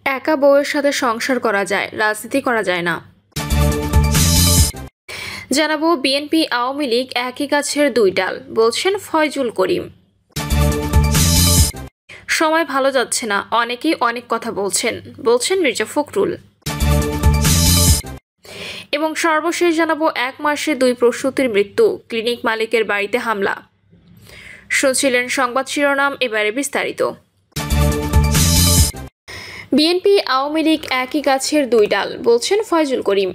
একা বউয়ের সাথে সংসার করা যায়, রাজনীতি করা যায় না। জানাবো বিএনপি আওয়ামী লীগ একই গাছের দুই ডাল, বলছেন ফয়জুল করিম। সময় ভালো যাচ্ছে না, অনেকেই অনেক কথা বলছেন মির্জা ফখরুল। এবং সর্বশেষ জানাবো 1 মাসে 2 প্রসূতির মৃত্যু, ক্লিনিক মালিকের বাড়িতে হামলা। শুনছিলেন সংবাদ শিরোনাম, এবারে বিস্তারিত। বিএনপি আওয়ামী লীগ একই গাছের দুই ডাল, বলছেন ফয়জুল করিম।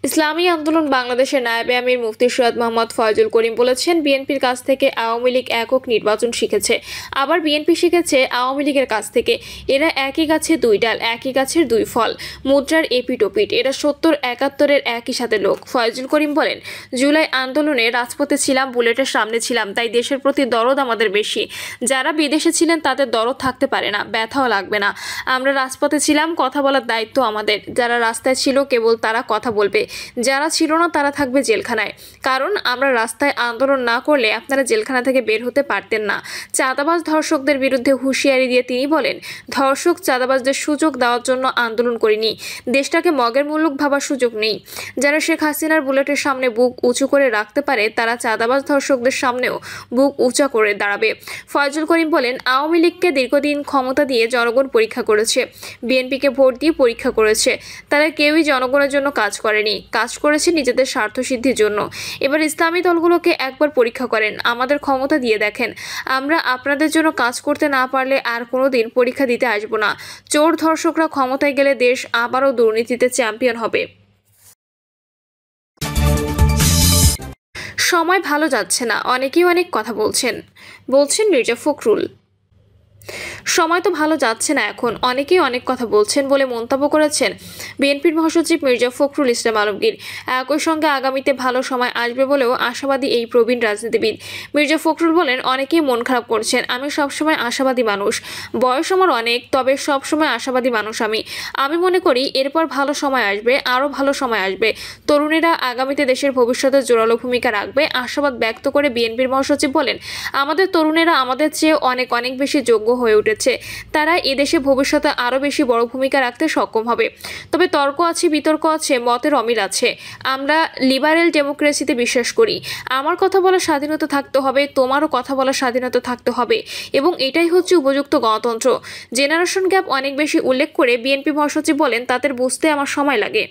ইসলামী আন্দোলন বাংলাদেশের নায়েবে আমির মুফতি সৈয়দ মোহাম্মদ ফয়জুল করিম বলেছেন, বিএনপির কাছ থেকে আওয়ামী লীগ একক নির্বাচন শিখেছে, আবার বিএনপি শিখেছে আওয়ামী লীগের কাছ থেকে। এরা একই গাছে দুই ডাল, একই গাছের দুই ফল, মুদ্রার এপিটোপিট। এরা 70-71-এর একই সাথে লোক। ফয়জুল করিম বলেন, জুলাই আন্দোলনে রাজপথে ছিলাম, বুলেটের সামনে ছিলাম, তাই দেশের প্রতি দরদ আমাদের বেশি। যারা বিদেশে ছিলেন তাদের দরদ থাকতে পারে না, ব্যথাও লাগবে না। আমরা রাজপথে ছিলাম, কথা বলার দায়িত্ব আমাদের। যারা রাস্তায় ছিল কেবল তারা কথা বলবে, যারা ছিল না তারা থাকবে জেলখানায়। কারণ আমরা রাস্তায় আন্দোলন না করলে আপনারা জেলখানা থেকে বের হতে পারতেন না। চাঁদাবাজ ধর্ষকদের বিরুদ্ধে হুঁশিয়ারি দিয়ে তিনি বলেন, ধর্ষক চাঁদাবাজদের সুযোগ দেওয়ার জন্য আন্দোলন করিনি, দেশটাকে মগের মুলুক ভাবার সুযোগ নেই। যারা শেখ হাসিনার বুলেটের সামনে বুক উঁচু করে রাখতে পারে, তারা চাঁদাবাজ ধর্ষকদের সামনেও বুক উঁচা করে দাঁড়াবে। ফয়জুল করিম বলেন, আওয়ামী লীগকে দীর্ঘদিন ক্ষমতা দিয়ে জনগণ পরীক্ষা করেছে, বিএনপিকে ভোট দিয়ে পরীক্ষা করেছে। তারা কেউই জনগণের জন্য কাজ করেনি, কাজ করেছে নিজেদের স্বার্থসিদ্ধির জন্য। এবার ইসলামী দলগুলোকে একবার পরীক্ষা করেন, আমাদের ক্ষমতা দিয়ে দেখেন। আমরা আপনাদের জন্য কাজ করতে না পারলে আর কোনোদিন পরীক্ষা দিতে আসব না। চোর ধর্ষকরা ক্ষমতায় গেলে দেশ আবারও দুর্নীতিতে চ্যাম্পিয়ন হবে। সময় ভালো যাচ্ছে না, অনেকেই অনেক কথা বলছেন মির্জা ফখরুল। সময় তো ভালো যাচ্ছে না এখন, অনেকেই অনেক কথা বলছেন বলে মন্তব্য করেছেন বিএনপির মহাসচিব মির্জা ফখরুল ইসলাম আলমগীর। একই সঙ্গে আগামীতে ভালো সময় আসবে বলেও আশাবাদী এই প্রবীণ রাজনীতিবিদ। মির্জা ফখরুল বলেন, অনেকেই মন খারাপ করছেন, আমি সবসময় আশাবাদী মানুষ। বয়স আমার অনেক, তবে সবসময় আশাবাদী মানুষ আমি মনে করি এরপর ভালো সময় আসবে, আরও ভালো সময় আসবে। তরুণেরা আগামীতে দেশের ভবিষ্যতে জোরালো ভূমিকা রাখবে, আশাবাদ ব্যক্ত করে বিএনপির মহাসচিব বলেন, আমাদের তরুণেরা আমাদের চেয়ে অনেক অনেক বেশি যোগ্য হয়ে উঠেছে। তারা এদেশে ভবিষ্যতে আরও বেশি বড় ভূমিকা রাখতে সক্ষম হবে। তবে তর্ক আছে, বিতর্ক আছে, মতের অমিল আছে। আমরা লিবারেল ডেমোক্রেসিতে বিশ্বাস করি। আমার কথা বলার স্বাধীনতা থাকতে হবে, তোমারও কথা বলার স্বাধীনতা থাকতে হবে, এবং এটাই হচ্ছে উপযুক্ত গণতন্ত্র। জেনারেশন গ্যাপ অনেক বেশি উল্লেখ করে বিএনপি মহাসচিব বলেন, তাদের বুঝতে আমার সময় লাগে।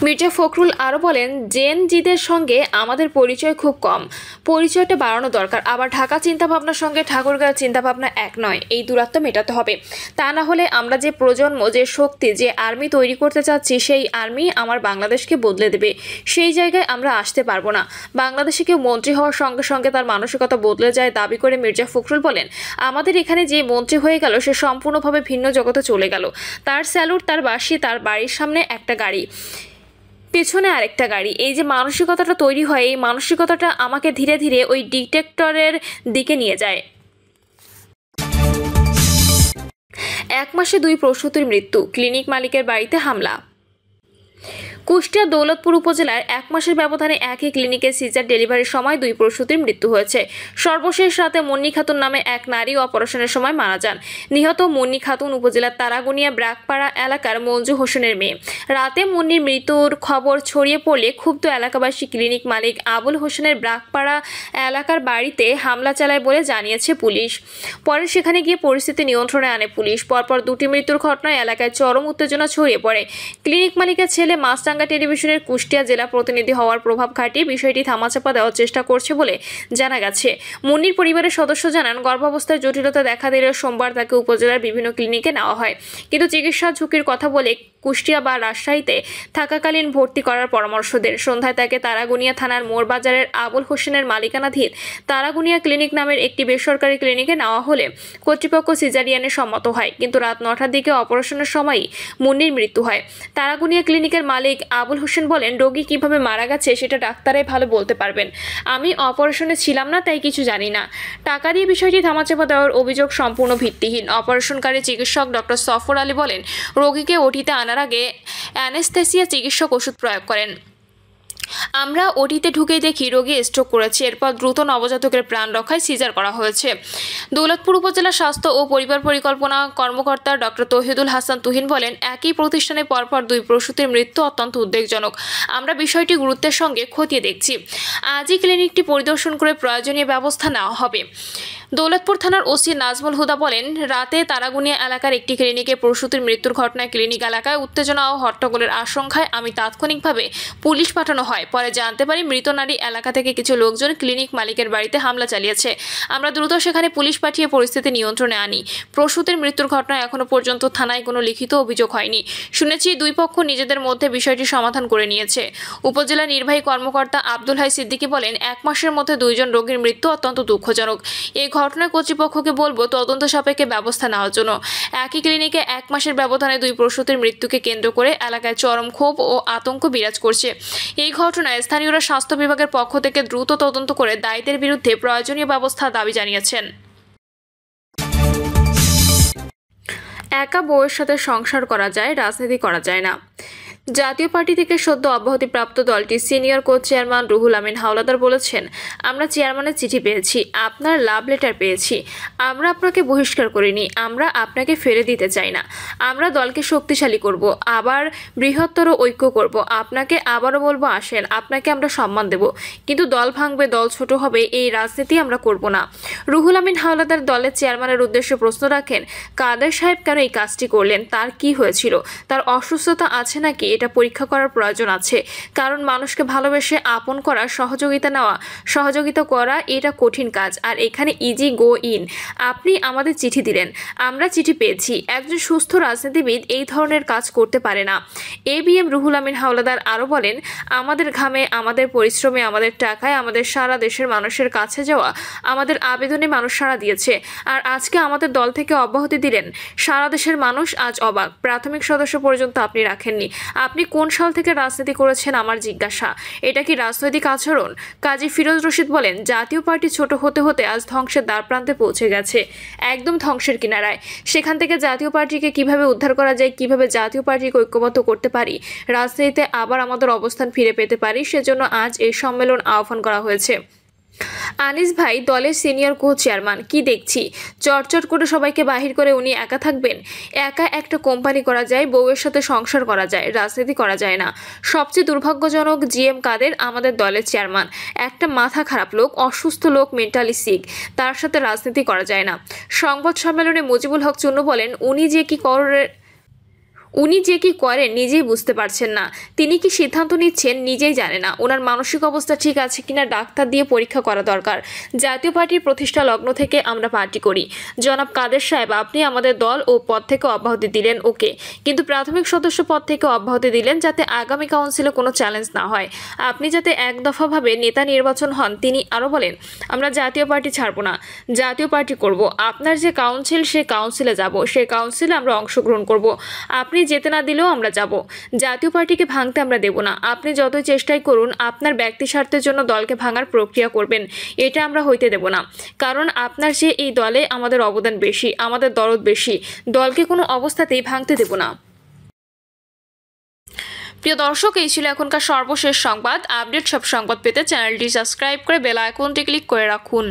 মির্জা ফখরুল আরও বলেন, জেন জিদের সঙ্গে আমাদের পরিচয় খুব কম, পরিচয়টা বাড়ানো দরকার। আবার ঢাকা চিন্তাভাবনার সঙ্গে ঠাকুরগাঁওয়ের চিন্তাভাবনা এক নয়, এই দূরত্ব মেটাতে হবে। তা না হলে আমরা যে প্রজন্ম, যে শক্তি, যে আর্মি তৈরি করতে চাচ্ছি, সেই আর্মি আমার বাংলাদেশকে বদলে দেবে। সেই জায়গায় আমরা আসতে পারবো না। বাংলাদেশে কেউ মন্ত্রী হওয়ার সঙ্গে সঙ্গে তার মানসিকতা বদলে যায় দাবি করে মির্জা ফখরুল বলেন, আমাদের এখানে যে মন্ত্রী হয়ে গেল সে সম্পূর্ণভাবে ভিন্ন জগতে চলে গেল। তার স্যালুট, তার বাসি, তার বাড়ির সামনে একটা গাড়ি, পেছনে আরেকটা গাড়ি। এই যে মানসিকতাটা তৈরি হয়, এই মানসিকতাটা আমাকে ধীরে ধীরে ওই ডিক্টেটরের দিকে নিয়ে যায়। 1 মাসে 2 প্রসূতির মৃত্যু, ক্লিনিক মালিকের বাড়িতে হামলা। কুষ্টিয়া দৌলতপুর উপজেলার 1 মাসের ব্যবধানে একই ক্লিনিকে সিজার ডেলিভারির সময় 2 প্রসূতির মৃত্যু হয়েছে। সর্বশেষ রাতে মুন্নি খাতুন নামে এক নারী অপারেশনের সময় মারা যান। নিহত মুন্নি খাতুন উপজেলার তারাগুনিয়া ব্রাকপাড়া এলাকার মঞ্জু হোসেনের মেয়ে। রাতে মুন্নির মৃত্যুর খবর ছড়িয়ে পড়লে ক্ষুব্ধ এলাকাবাসী ক্লিনিক মালিক আবুল হোসেনের ব্রাকপাড়া এলাকার বাড়িতে হামলা চালায় বলে জানিয়েছে পুলিশ। পরে সেখানে গিয়ে পরিস্থিতি নিয়ন্ত্রণে আনে পুলিশ। পরপর 2টি মৃত্যুর ঘটনায় এলাকায় চরম উত্তেজনা ছড়িয়ে পড়ে। ক্লিনিক মালিকের ছেলে মাস্টার টেলিভিশনের কুষ্টিয়া জেলা প্রতিনিধি হওয়ার প্রভাব খাটিয়ে বিষয়টি ধামাচাপা দেওয়ার চেষ্টা করছে বলে জানা গেছে। মুন্নির পরিবারের সদস্য জানান, গর্ভাবস্থায় জটিলতা দেখা দিলে সোমবার তাকে উপজেলার বিভিন্ন ক্লিনিকে নেওয়া হয়, কিন্তু চিকিৎসা ঝুঁকির কথা বলে কুষ্টিয়া বা রাজশাহীতে থাকাকালীন ভর্তি করার পরামর্শ দেন। সন্ধ্যায় তাকে তারাগুনিয়া থানার মোড়বাজারের আবুল হোসেনের মালিকানাধীন তারাগুনিয়া ক্লিনিক নামের একটি বেসরকারি ক্লিনিকে নেওয়া হলে কর্তৃপক্ষ সিজারিয়ানে সম্মত হয়, কিন্তু রাত 9টার দিকে অপারেশনের সময়ই মুন্নির মৃত্যু হয়। তারাগুনিয়া ক্লিনিকের মালিক আবুল হোসেন বলেন, রোগী কিভাবে মারা গেছে সেটা ডাক্তারাই ভালো বলতে পারবেন। আমি অপারেশনে ছিলাম না, তাই কিছু জানি না। টাকা দিয়ে বিষয়টি ধামাচাপা দেওয়ার অভিযোগ সম্পূর্ণ ভিত্তিহীন। অপারেশনকারী চিকিৎসক ডক্টর সফর আলী বলেন, রোগীকে ওটিতে আনার আগে অ্যানেস্থেসিয়া চিকিৎসক ওষুধ প্রয়োগ করেন। আমরা ওটিতে ঢুকেই দেখি রোগী স্ট্রোক করেছে। এরপর দ্রুত নবজাতকের প্রাণ রক্ষায় সিজার করা হয়েছে। দৌলতপুর উপজেলা স্বাস্থ্য ও পরিবার পরিকল্পনা কর্মকর্তা ডক্টর তৌহিদুল হাসান তুহিন বলেন, একই প্রতিষ্ঠানে পরপর 2 প্রসূতির মৃত্যু অত্যন্ত উদ্বেগজনক। আমরা বিষয়টি গুরুত্বের সঙ্গে খতিয়ে দেখছি। আজই ক্লিনিকটি পরিদর্শন করে প্রয়োজনীয় ব্যবস্থা নেওয়া হবে। দৌলতপুর থানার ওসি নাজমুল হুদা বলেন, রাতে তারাগুনিয়া এলাকার একটি ক্লিনিকে প্রসূতির মৃত্যুর ঘটনায় ক্লিনিক এলাকায় উত্তেজনা ও হট্টগোলের আশঙ্কায় আমি তাৎক্ষণিকভাবে পুলিশ পাঠানো হয়। পরে জানতে পারি মৃত নারী এলাকা থেকে কিছু লোকজন ক্লিনিক মালিকের বাড়িতে হামলা চালিয়েছে। আমরা দ্রুত সেখানে পুলিশ পাঠিয়ে পরিস্থিতি নিয়ন্ত্রণে আনি। প্রসূতির মৃত্যুর ঘটনায় এখনো পর্যন্ত থানায় কোনো লিখিত অভিযোগ হয়নি। শুনেছি 2 পক্ষ নিজেদের মধ্যে বিষয়টি সমাধান করে নিয়েছে। উপজেলা নির্বাহী কর্মকর্তা আব্দুল হাই সিদ্দিকী বলেন, 1 মাসের মধ্যে 2 জন রোগীর মৃত্যু অত্যন্ত দুঃখজনক। এই ঘটনায় কর্তৃপক্ষকে বলবো তদন্ত সাপেক্ষে ব্যবস্থা নেওয়ার জন্য। একই ক্লিনিকে 1 মাসের ব্যবধানে 2 প্রসূতির মৃত্যুকে কেন্দ্র করে এলাকায় চরম ক্ষোভ ও আতঙ্ক বিরাজ করছে। এই ঘটনায় স্থানীয়রা স্বাস্থ্য বিভাগের পক্ষ থেকে দ্রুত তদন্ত করে দায়ীদের বিরুদ্ধে প্রয়োজনীয় ব্যবস্থার দাবি জানিয়েছেন। একা বউয়ের সাথে সংসার করা যায়, রাজনীতি করা যায় না। জাতীয় পার্টি থেকে সদ্য অব্যাহতিপ্রাপ্ত দলটির senior co chairman Ruhul Amin Howlader বলেছেন, আমরা চেয়ারম্যানের চিঠি পেয়েছি, আপনার লাভ লেটার পেয়েছি। আমরা আপনাকে বহিষ্কার করিনি, আমরা আপনাকে ফেলে দিতে চাই না। আমরা দলকে শক্তিশালী করব, আবার বৃহত্তর ঐক্য করব। আপনাকে আবারও বলবো, আসেন, আপনাকে আমরা সম্মান দেব, কিন্তু দল ভাঙবে, দল ছোট হবে, এই রাজনীতি আমরা করব না। রুহুল আমিন হাওলাদার দলের চেয়ারম্যানের উদ্দেশ্যে প্রশ্ন রাখেন, কাদের সাহেব কেন এই কাজটি করলেন, তার কি হয়েছিল, তার অসুস্থতা আছে নাকি, এটা পরীক্ষা করার প্রয়োজন আছে। কারণ মানুষকে ভালোবেসে আপন করা, সহযোগিতা করা এটা কঠিন কাজ, আর এখানে ইজি গো ইন। আপনি আমাদের চিঠি দিলেন, আমরা চিঠি পেয়েছি। একজন সুস্থ রাজনীতিবিদ এই ধরনের কাজ করতে পারে না। ABM রুহুল আমিন হাওলাদার আরও বলেন, আমাদের ঘামে, আমাদের পরিশ্রমে, আমাদের টাকায়, আমাদের সারা দেশের মানুষের কাছে যাওয়া, আমাদের আবেদনে মানুষ সাড়া দিয়েছে, আর আজকে আমাদের দল থেকে অব্যাহতি দিলেন। সারা দেশের মানুষ আজ অবাক। প্রাথমিক সদস্য পর্যন্ত আপনি রাখেননি। আপনি কোন সাল থেকে রাজনীতি করেছেন আমার জিজ্ঞাসা, এটা কি রাজনৈতিক আচরণ? কাজী ফিরোজ রশিদ বলেন, জাতীয় পার্টি ছোট হতে হতে আজ ধ্বংসের দ্বারপ্রান্তে পৌঁছে গেছে, একদম ধ্বংসের কিনারায়। সেখান থেকে জাতীয় পার্টিকে কিভাবে উদ্ধার করা যায়, কিভাবে জাতীয় পার্টিকে ঐক্যবদ্ধ করতে পারি, রাজনীতিতে আবার আমাদের অবস্থান ফিরে পেতে পারি, সেজন্য আজ এই সম্মেলন আহ্বান করা হয়েছে। আনিস ভাই দলের সিনিয়র কো চেয়ারম্যান, কি দেখছি চটচট করে সবাইকে বাহির করে উনি একা থাকবেন? একা একটা কোম্পানি করা যায়, বউয়ের সাথে সংসার করা যায়, রাজনীতি করা যায় না। সবচেয়ে দুর্ভাগ্যজনক, GM কাদের আমাদের দলের চেয়ারম্যান, একটা মাথা খারাপ লোক, অসুস্থ লোক, মেন্টালি সিক, তার সাথে রাজনীতি করা যায় না। সংবাদ সম্মেলনে মুজিবুল হক চুন্নু বলেন, উনি যে কি করেন নিজেই বুঝতে পারছেন না। তিনি কি সিদ্ধান্ত নিচ্ছেন নিজেই জানে না। ওনার মানসিক অবস্থা ঠিক আছে কিনা ডাক্তার দিয়ে পরীক্ষা করা দরকার। জাতীয় পার্টির প্রতিষ্ঠা লগ্ন থেকে আমরা পার্টি করি। জনাব কাদের সাহেব, আপনি আমাদের দল ও পদ থেকে অব্যাহতি দিলেন, ওকে, কিন্তু প্রাথমিক সদস্য পদ থেকে অব্যাহতি দিলেন যাতে আগামী কাউন্সিলে কোনো চ্যালেঞ্জ না হয়, আপনি যাতে একদফাভাবে নেতা নির্বাচন হন। তিনি আরও বলেন, আমরা জাতীয় পার্টি ছাড়ব না, জাতীয় পার্টি করব। আপনার যে কাউন্সিল, সে কাউন্সিলে যাব, সে কাউন্সিলে আমরা অংশগ্রহণ করব। আপনি যেতে না দিলেও আমরা যাব। জাতীয় পার্টিকে ভাঙতে আমরা দেব না। আপনি যতই চেষ্টাই করুন, আপনার ব্যক্তি স্বার্থের জন্য দলকে ভাঙার প্রক্রিয়া করবেন, এটা আমরা হইতে দেব না। কারণ আপনার যে এই দলে আমাদের অবদান বেশি, আমাদের দরদ বেশি, দলকে কোনো অবস্থাতেই ভাঙতে দেব না। প্রিয় দর্শক, এই ছিল এখনকার সর্বশেষ সংবাদ। আপডেট সব সংবাদ পেতে চ্যানেলটি সাবস্ক্রাইব করে বেল আইকনটি ক্লিক করে রাখুন।